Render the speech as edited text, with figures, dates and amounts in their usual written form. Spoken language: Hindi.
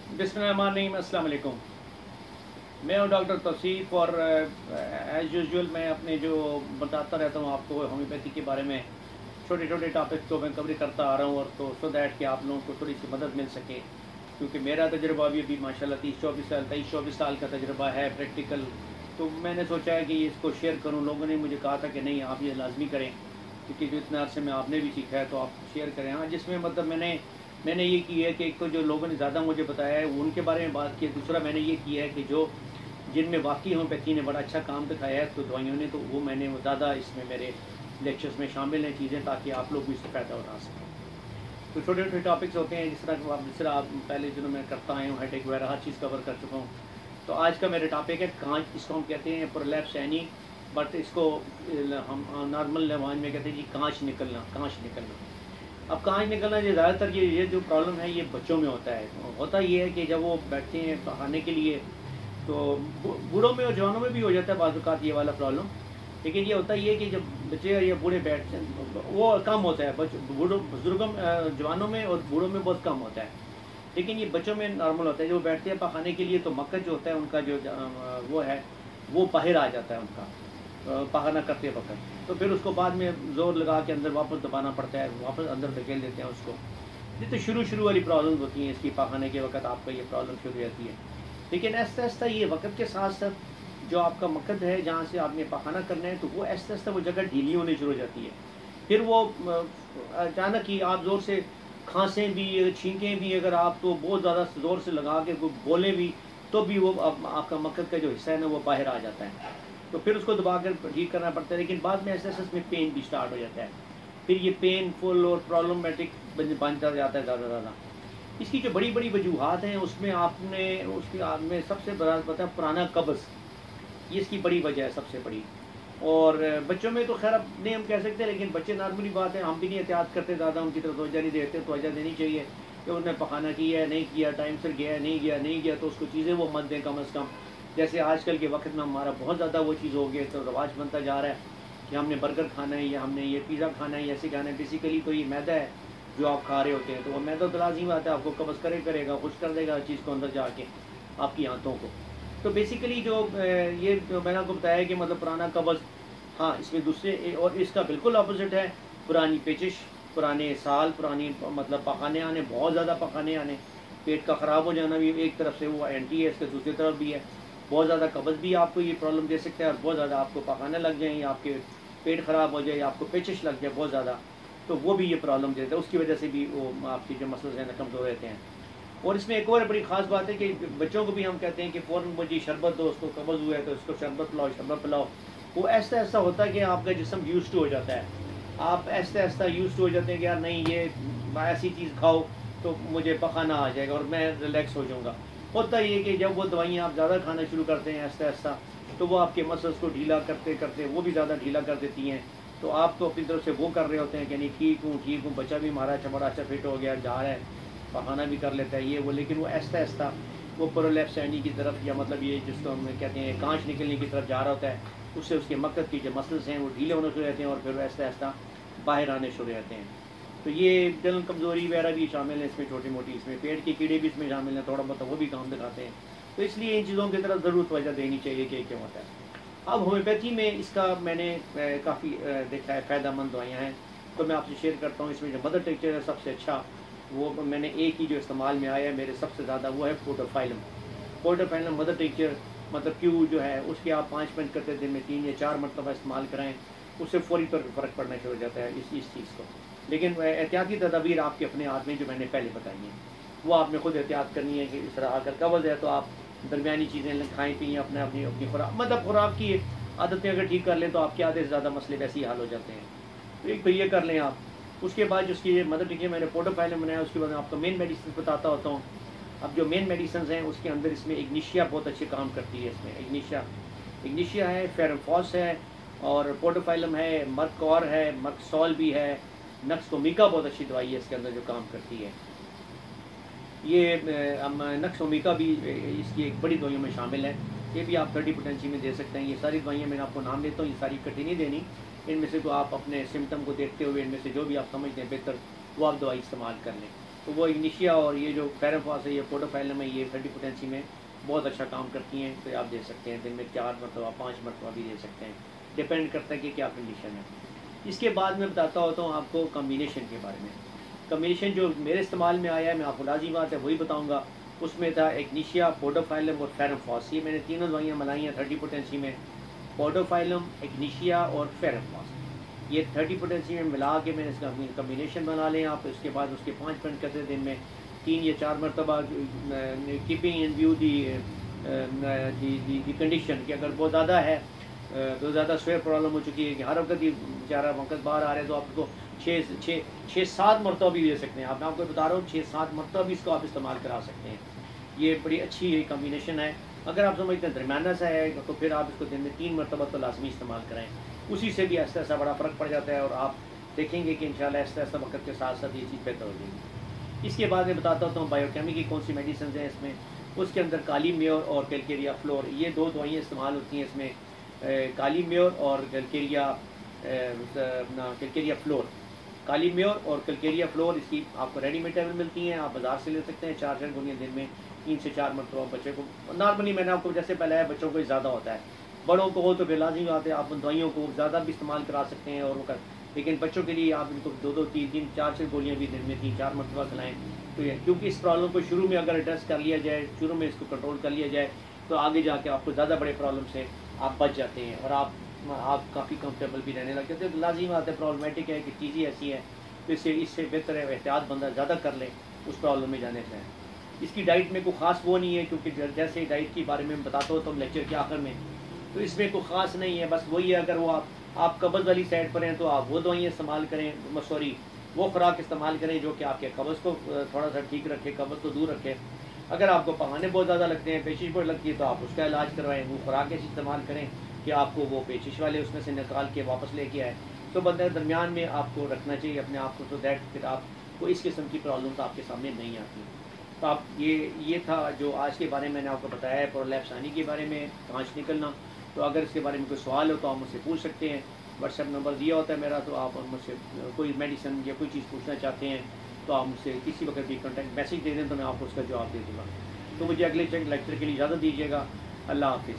बिस्मिल्लाहिर्रहमानिर्रहीम, अस्सलाम वालेकुम। मैं हूँ डॉक्टर तौसीफ़ और एज़ यूजुअल मैं अपने जो बताता रहता हूँ आपको होम्योपैथी के बारे में छोटे छोटे टॉपिक को मैं कवर करता आ रहा हूँ, और तो सो दैट कि आप लोगों को थोड़ी सी मदद मिल सके, क्योंकि मेरा तजुर्बा भी अभी माशाल्लाह 23-24 साल का तजुर्बा है प्रैक्टिकल। तो मैंने सोचा है कि इसको शेयर करूँ। लोगों ने मुझे कहा था कि नहीं, आप ये लाजमी करें, क्योंकि जो इतना अर्से में आपने भी सीखा है तो आप शेयर करें। हाँ, जिसमें मतलब मैंने ये की है कि एक तो जो लोगों ने ज़्यादा मुझे बताया है उनके बारे में बात की है। दूसरा मैंने ये किया है कि जो जिनमें वाकई होम्योपैथी ने बड़ा अच्छा काम दिखाया है तो दवाइयों ने, तो वो मैंने वो ज़्यादा इसमें मेरे लेक्चर्स में शामिल हैं चीज़ें, ताकि आप लोग भी इससे फ़ायदा उठा सकें। तो छोटे छोटे टॉपिक्स होते हैं, जिस तरह आप पहले दिनों में करता आए हूँ, हेडेक वगैरह हर चीज़ कवर कर चुका हूँ। तो आज का मेरा टॉपिक है कांच। इसको हम कहते हैं प्रोलैप्स एनी, बट इसको हम नॉर्मल लैंग्वेज में कहते हैं जी कांच निकलना, कांच निकलना। अब कांच निकलना ये ज़्यादातर ये जो प्रॉब्लम है ये बच्चों में होता है। होता ये है कि जब वो बैठते हैं खाने के लिए, तो बूढ़ों में और जवानों में भी हो जाता है बाज़ औक़ात ये वाला प्रॉब्लम। लेकिन ये होता ये है कि जब बच्चे या बूढ़े बैठते हैं वो कम होता है, बूढ़ों बुजुर्गों जवानों में और बूढ़ों में बहुत कम होता है। लेकिन ये बच्चों में नॉर्मल होता है। जो बैठते हैं पखाने के लिए तो मक्खन जो होता है उनका जो वो है वो बाहर आ जाता है उनका पखाना करते वक्त। तो फिर उसको बाद में ज़ोर लगा के अंदर वापस दबाना पड़ता है, वापस अंदर धकेल देते हैं उसको। ये तो शुरू वाली प्रॉब्लम होती हैं इसकी, पखाने के वक्त आपका ये प्रॉब्लम शुरू हो जाती है। लेकिन ऐसा ऐसा ये वक्त के साथ साथ जो आपका मकद है जहाँ से आपने पखाना करना है, तो वो ऐसा ऐसा वो जगह ढीली होनी शुरू हो जाती है। फिर वो अचानक ही आप ज़ोर से खांसें भी छींकें भी अगर आप, तो बहुत ज़्यादा ज़ोर से लगा के बोलें भी, तो भी वो आपका मकद का जो हिस्सा है ना वो बाहर आ जाता है। तो फिर उसको दबा कर ठीक करना पड़ता है। लेकिन बाद में ऐसे ऐसे इसमें पेन भी स्टार्ट हो जाता है। फिर ये पेनफुल और प्रॉब्लमेटिक बनता जाता है ज़्यादा। इसकी जो बड़ी बड़ी वजूहत हैं उसमें आपने उसकी में सबसे बड़ा पता है पुराना कब्ज़, ये इसकी बड़ी वजह है सबसे बड़ी। और बच्चों में तो खैर अब नहीं हम कह सकते, लेकिन बच्चे नॉर्मली बात है, हम भी नहीं एहतियात करते ज़्यादा, उनकी तरफ तवज्जो नहीं देते। तवज्जो देनी चाहिए कि उन्होंने पखाना किया है नहीं किया, टाइम से गया है नहीं गया, तो उसको चीज़ें वो मत दें कम अज़ कम। जैसे आजकल के वक्त में हमारा बहुत ज़्यादा वो चीज़ हो गई, तो रवाज बनता जा रहा है कि हमने बर्गर खाना है या हमने ये पिज़्ज़ा खाना है, ऐसे खाना है। बेसिकली तो ये मैदा है जो आप खा रहे होते हैं, तो वो मैदा तो लाज़मी बात है आपको कब्ज़ करेगा, खुश कर देगा हर चीज़ को अंदर जाके आपकी आंतों को। तो बेसिकली जो ये जो मैंने आपको बताया कि मतलब पुराना कब्ज़, हाँ इसमें दूसरे और इसका बिल्कुल अपोजिट है पुरानी पेचिश, पुराने साल, पुरानी मतलब पखाने आने, बहुत ज़्यादा पखाने आने, पेट का ख़राब हो जाना भी एक तरफ से वो एंटी है, इसके दूसरी तरफ भी है। बहुत ज़्यादा कब्ज़ भी आपको ये प्रॉब्लम दे सकता है, और बहुत ज़्यादा आपको पखाने लग जाए या आपके पेट ख़राब हो जाए या आपको पेचिश लग जाए बहुत ज़्यादा, तो वो भी ये प्रॉब्लम देता है। उसकी वजह से भी वो आपकी जो मसल्स हैं ना कमज़ोर रहते हैं। और इसमें एक और बड़ी ख़ास बात है कि बच्चों को भी हम कहते हैं कि फ़ौरन मुझे शरबत दो, उसको कब्ज़ हुआ है तो उसको शरबत पिलाओ। वो ऐसा होता है कि आपका जिस्म यूज़ टू हो जाता है। आप ऐसा यूज़ टू हो जाते हैं कि यार नहीं ये ऐसी चीज़ खाओ तो मुझे पखाना आ जाएगा और मैं रिलैक्स हो जाऊँगा। होता ये कि जब वो दवाइयाँ आप ज़्यादा खाना शुरू करते हैं ऐसा तो वो आपके मसल्स को ढीला करते करते वो भी ज़्यादा ढीला कर देती हैं। तो आप तो अपनी तरफ से वो कर रहे होते हैं कि नहीं ठीक हूँ, बच्चा भी हमारा अच्छा बड़ा अच्छा फिट हो गया, जा रहा है, पखाना भी कर लेता है ये वो। लेकिन वो ऐसा वो प्रोलैप्स एनी की तरफ, या मतलब ये जिसको हम कहते हैं कांच निकलने की तरफ जा रहा होता है, उससे उसके मकद की जो मसल्स हैं वो ढीले होने शुरू रहते हैं और फिर ऐसा बाहर आने शुरू रहते हैं। तो ये जनरल कमज़ोरी वगैरह भी शामिल है इसमें, छोटी मोटी, इसमें पेट के कीड़े भी इसमें शामिल हैं, थोड़ा बहुत वो भी काम दिखाते हैं। तो इसलिए इन चीज़ों की तरफ ज़रूर तवज्जो देनी चाहिए कि क्या होता है। अब होम्योपैथी में इसका मैंने काफ़ी देखा है फ़ायदेमंद दवाइयाँ हैं, तो मैं आपसे शेयर करता हूँ। इसमें जो मदर टिंचर है सबसे अच्छा, वो मैंने एक ही जो इस्तेमाल में आया है मेरे सबसे ज़्यादा, वो है पोर्टोफाइलम मदर टिंचर। मतलब क्यू जो है उसके आप 5 मिनट करते दिन में 3 या 4 मरतबा इस्तेमाल कराएँ, उससे फ़ौरी तौर पर फ़र्क पड़ना शुरू हो जाता है इस चीज़ को। लेकिन एहतियाती तदाबीर आपके अपने हाथ में, जो मैंने पहले बताई हैं, वो आपने खुद एहतियात करनी है कि इस तरह अगर कब्ज़ है तो आप दरमियानी चीज़ें खाएँ पिएँ, अपनी खुराक, मतलब खुराक की आदतें अगर ठीक कर लें तो आपके आधे से ज़्यादा मसले वैसे ही हल हो जाते हैं। तो एक तो ये कर लें आप। उसके बाद जो उसकी मदर टिंचर मैंने पोर्टोफाइलम बनाया, उसके बाद आपको मेन मेडिसिन बताता होता हूँ। अब जो मेन मेडिसिन हैं उसके अंदर इसमें इग्निशिया बहुत अच्छे काम करती है। इसमें इग्निशिया है, फेरमफॉस है, और पोर्टोफाइलम है, मर्कौर है, मर्कसॉल भी है, नक्सोमिका बहुत अच्छी दवाई है इसके अंदर जो काम करती है। ये नक्सोमिका भी इसकी एक बड़ी दवाइयों में शामिल है। ये भी आप 30 पोटेंसी में दे सकते हैं। ये सारी दवाइयाँ मैंने आपको नाम देता हूँ, ये सारी इकट्ठी नहीं देनी। इनमें से तो आप अपने सिम्टम को देखते हुए इनमें से जो भी आप समझते हैं बेहतर वो आप दवाई इस्तेमाल कर लें। तो वो इग्निशिया और ये जो फेरोफॉस है, ये पोडोफाइलम है, ये फर्टिपोटेंसी में बहुत अच्छा काम करती हैं। तो आप दे सकते हैं दिन में 4 मरतबा 5 मरतबा भी दे सकते हैं, डिपेंड करता है कि क्या कंडीशन है। इसके बाद मैं बताता होता हूँ आपको कम्बिनेशन के बारे में। कम्बिनेशन जो मेरे इस्तेमाल में आया है, मैं आपको लाजी बात है वही बताऊँगा। उसमें था इग्निशिया, पोडोफाइलम और फेरोफॉस। ये मैंने तीनों दवाइयाँ बनाई हैं 30 पोटेंसी में, पोडोफाइलम, इग्निशिया और फेरोफॉस। ये 30 पोटेंसी में मिला के मैंने इसका कम्बिनेशन बना लें आप। इसके बाद उसके 5 मिनट करते दिन में 3 या 4 मरतबा, keeping in view the condition कि अगर बहुत ज़्यादा है, तो ज़्यादा स्वेयर प्रॉब्लम हो चुकी है कि हर वक्त ही बेचारा वक्त बाहर आ रहे हैं, तो आप उसको 6-7 मरतबा भी दे सकते हैं। आप, मैं आपको बता रहा हूँ 6-7 मरतबा भी इसको आप इस्तेमाल करा सकते हैं। ये बड़ी अच्छी ये कम्बिनेशन है। अगर आप समझते हैं दरमियाना सा है तो फिर आप इसको दिन में 3 मरतबा तो लाजमी इस्तेमाल कराएँ। उसी से भी ऐसा ऐसा बड़ा फ़र्क पड़ जाता है और आप देखेंगे कि इंशाल्लाह ऐसा ऐसा वक्त के साथ साथ ये चीज़ बेहतर हो जाएगी। इसके बाद मैं बताता हूँ बायोकेमी की कौन सी मेडिसिन हैं इसमें। उसके अंदर काली म्योर और कैलकेरिया फ्लोर, ये 2 दवाइयाँ इस्तेमाल होती हैं इसमें। काली म्योर और कैलकेरिया फ्लोर। काली म्योर और कैलकेरिया फ्लोर इसकी आपको रेडीमेड टेबल मिलती हैं, आप बाज़ार से ले सकते हैं। 4 गोलियाँ दिन में 3 से 4 मरतबा बच्चे को। नॉर्मली मैंने आपको जैसे बताया बच्चों को ज़्यादा होता है, बड़ों को हो तो फिर लाज़मी बात है आप उन दवाइयों को ज़्यादा भी इस्तेमाल करा सकते हैं और वो कर, लेकिन बच्चों के लिए आप इनको 2-2, 3-3, 4 गोलियाँ भी दिन में 3-4 मरतबा खिलाएँ। तो ये क्योंकि इस प्रॉब्लम को शुरू में अगर एड्रेस कर लिया जाए, शुरू में इसको कंट्रोल कर लिया जाए, तो आगे जाके आपको ज़्यादा बड़े प्रॉब्लम से आप बच जाते हैं और आप काफ़ी कंफर्टेबल भी रहने लग जाते हैं। तो लाज़मी बात है, प्रॉब्लमेटिक है कि चीज़ें ऐसी हैं, तो इससे बेहतर है एहतियात बंदा ज़्यादा कर ले उस प्रॉब्लम में जाने से। इसकी डाइट में कोई ख़ास वो नहीं है, क्योंकि जैसे डाइट के बारे में बताता हूँ तो लेक्चर के आखिर में, तो इसमें कोई ख़ास नहीं है। बस वही है, अगर वो आप कब्ज़ वाली साइड पर हैं तो आप वो दवाइयाँ इस्तेमाल करें, सॉरी वो खुराक इस्तेमाल करें जो कि आपके कब्ज़ को थोड़ा सा ठीक रखे, कब्ज़ को दूर रखे। अगर आपको पहाने बहुत ज़्यादा लगते हैं, पेचिश बहुत लगती है, तो आप उसका इलाज करवाएं। वो खुराक ऐसी इस्तेमाल करें कि आपको वो पेचिश वाले उसमें से निकाल के वापस लेके आए। तो बंदे दरमियान में आपको रखना चाहिए अपने आप को, तो दैट फिर आपको इस किस्म की प्रॉब्लम आपके सामने नहीं आती। तो आप ये था जो आज के बारे में मैंने आपको बताया है, प्रोलैप्स आने के बारे में, कांच निकलना। तो अगर इसके बारे में कोई सवाल हो तो आप मुझसे पूछ सकते हैं। व्हाट्सएप नंबर दिया होता है मेरा, तो आप मुझसे कोई मेडिसिन या कोई चीज़ पूछना चाहते हैं तो आप मुझसे किसी वक्त भी कॉन्टैक्ट मैसेज दे दें, तो मैं आपको उसका जवाब दे दूँगा। तो मुझे अगले लेक्चर के लिए इजाज़त दीजिएगा। अल्लाह हाफ़िज़।